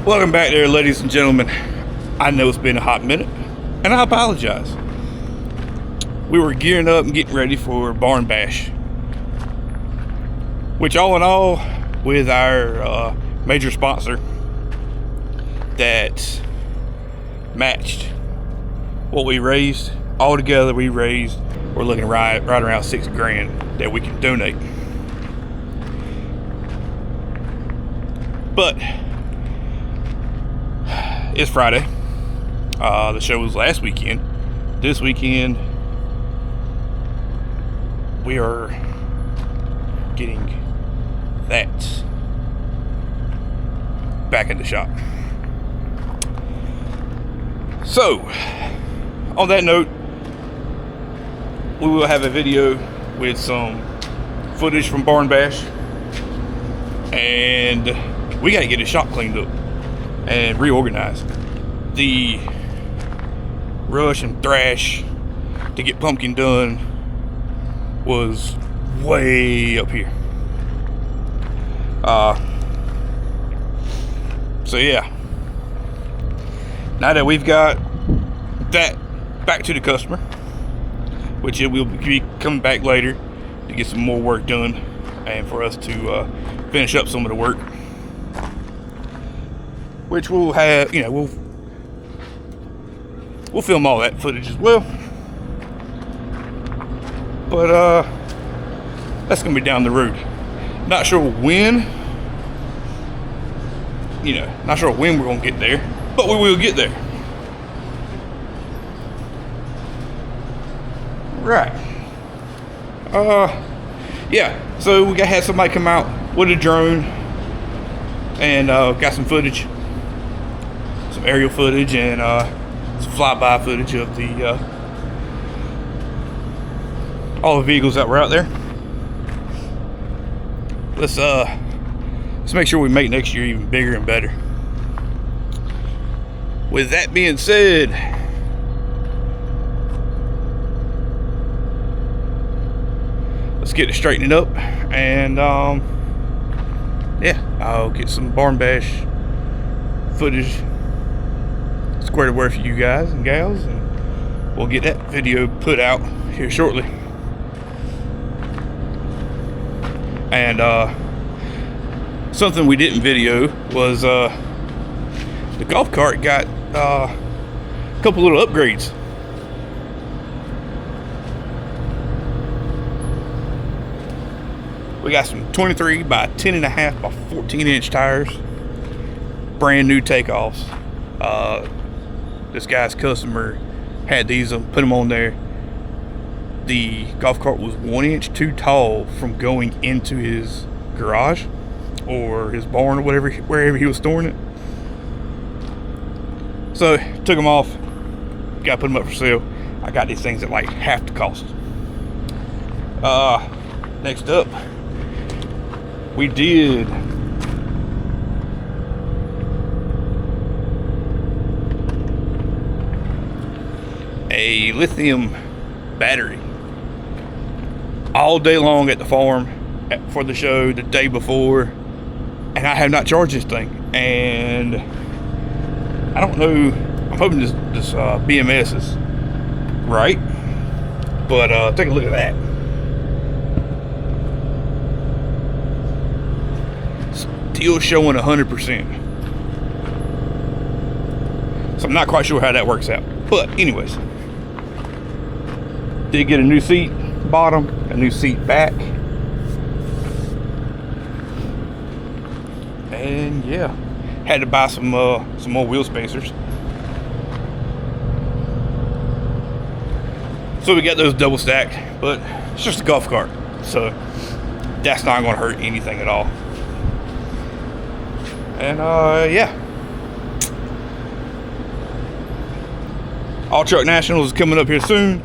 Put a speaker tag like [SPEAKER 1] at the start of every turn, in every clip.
[SPEAKER 1] Welcome back there, ladies and gentlemen. I know it's been a hot minute, and I apologize. We were gearing up and getting ready for Barn Bash, which all in all, with our major sponsor that matched what we raised, all together we're looking right around $6,000 that we can donate. But it's Friday. The show was last weekend. This weekend we are getting that back in the shop. So on that note, we will have a video with some footage from Barn Bash, and we got to get the shop cleaned up and reorganized. The rush and thrash to get pumpkin done was way up here. So yeah, now that we've got that back to the customer, which it will be coming back later to get some more work done and for us to finish up some of the work, which we'll have, we'll film all that footage as well. But that's gonna be down the road. Not sure when, not sure when we're gonna get there, but we will get there. Right. Yeah, so we had somebody come out with a drone and got some footage, some aerial footage, and some flyby footage of the all the vehicles that were out there. Let's make sure we make next year even bigger and better. With that being said, let's get it straightened up, and yeah, I'll get some Barn Bash footage squared away for you guys and gals, and we'll get that video put out here shortly. And something we didn't video was the golf cart got a couple little upgrades. We got some 23 by 10.5 by 14-inch tires, brand new takeoffs. This guy's customer had these, put them on there. The golf cart was 1 inch too tall from going into his garage or his barn or whatever, wherever he was storing it. So took them off, got to put them up for sale. I got these things at like half the cost. Next up, we did a lithium battery all day long at the farm for the show the day before, and I have not charged this thing, and I don't know, I'm hoping this BMS is right, but take a look at that. Still showing 100%. So I'm not quite sure how that works out, but anyways, did get a new seat bottom, a new seat back, and yeah, had to buy some more wheel spacers. So we got those double stacked, but it's just a golf cart, so that's not going to hurt anything at all. And yeah, All Truck Nationals is coming up here soon.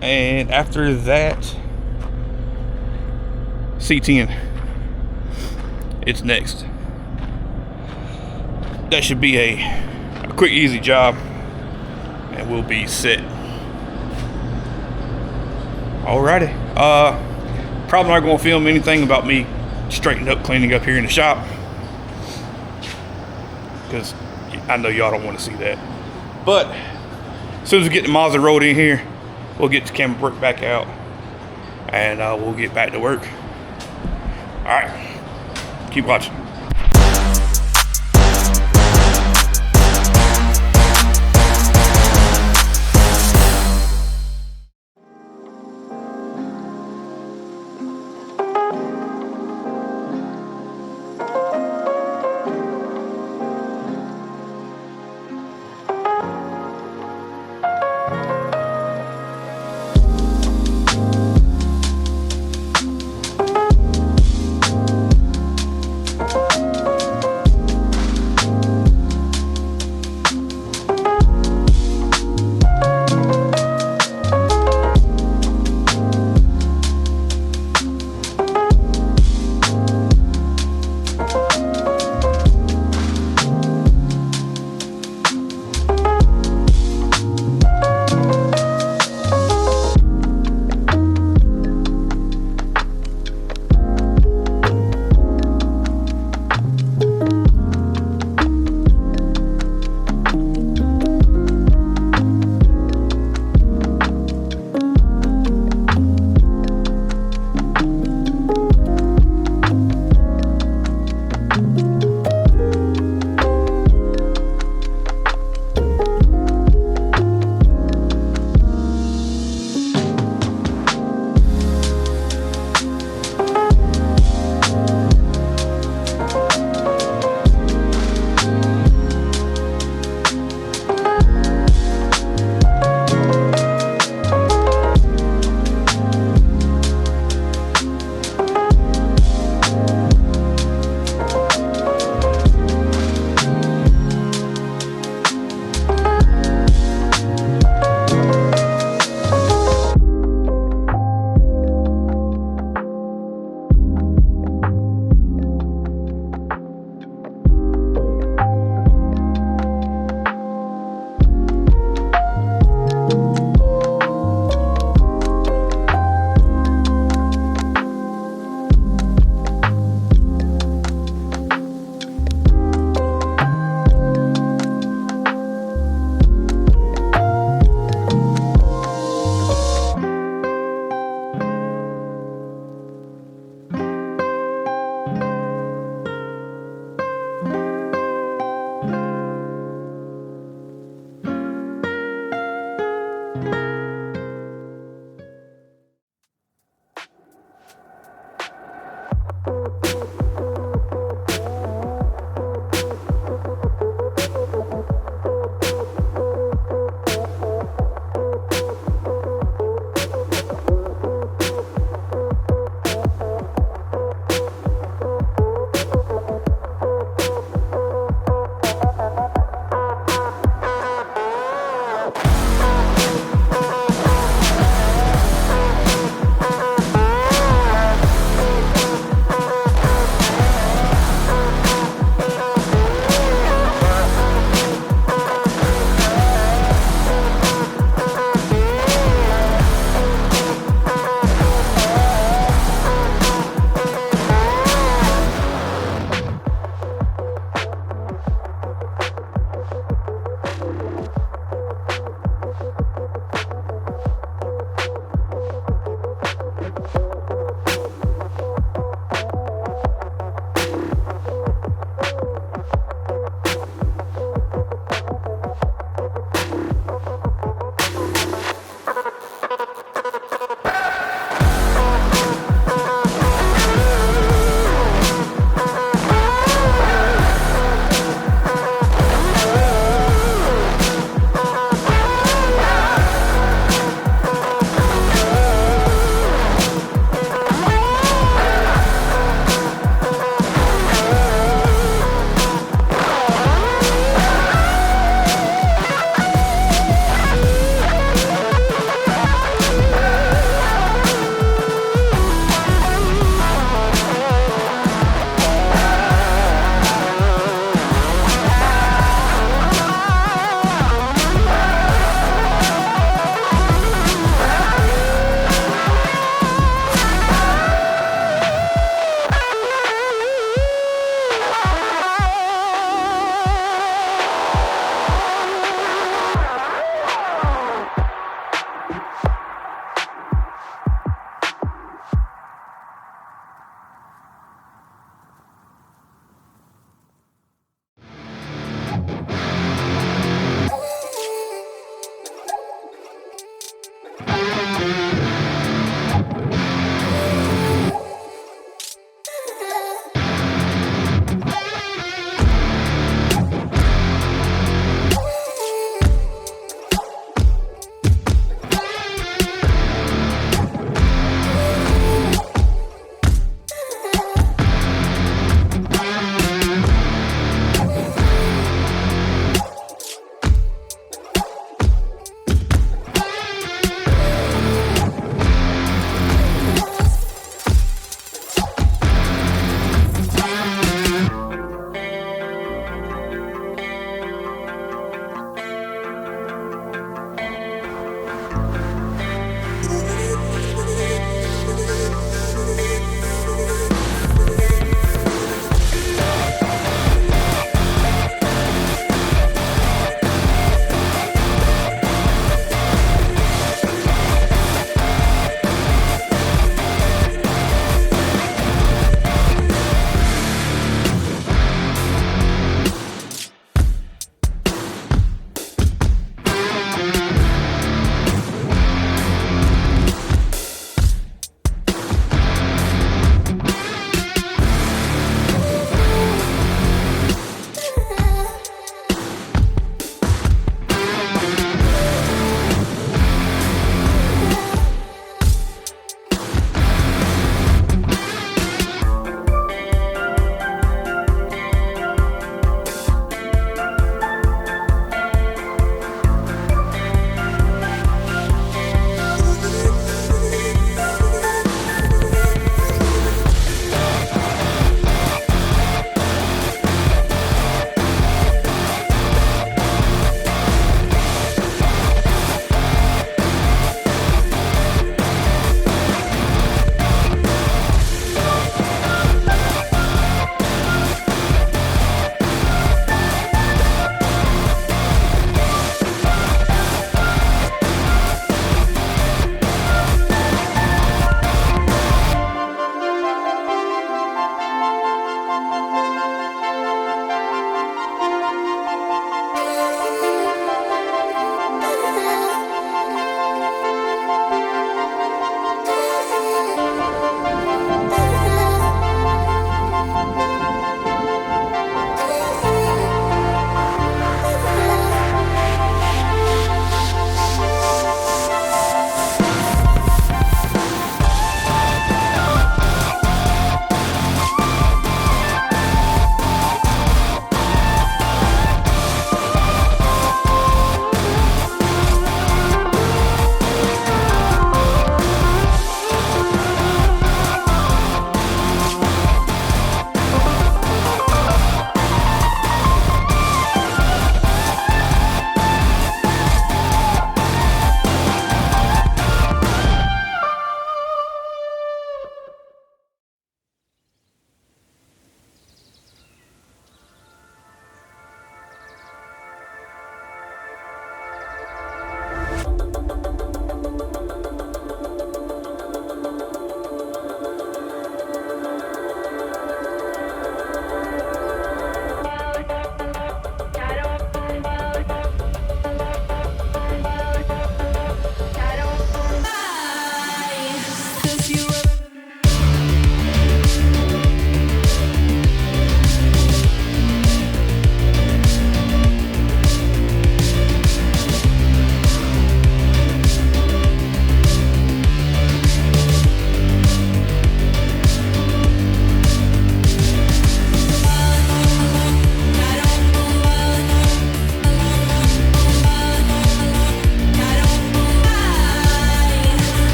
[SPEAKER 1] And after that, C10, it's next. That should be a quick, easy job, and we'll be set. Alrighty. Probably not going to film anything about me straightening up, cleaning up here in the shop. because I know y'all don't want to see that. But as soon as we get the Mazda rolled in here, we'll get the camera brick back out, and we'll get back to work. All right, keep watching.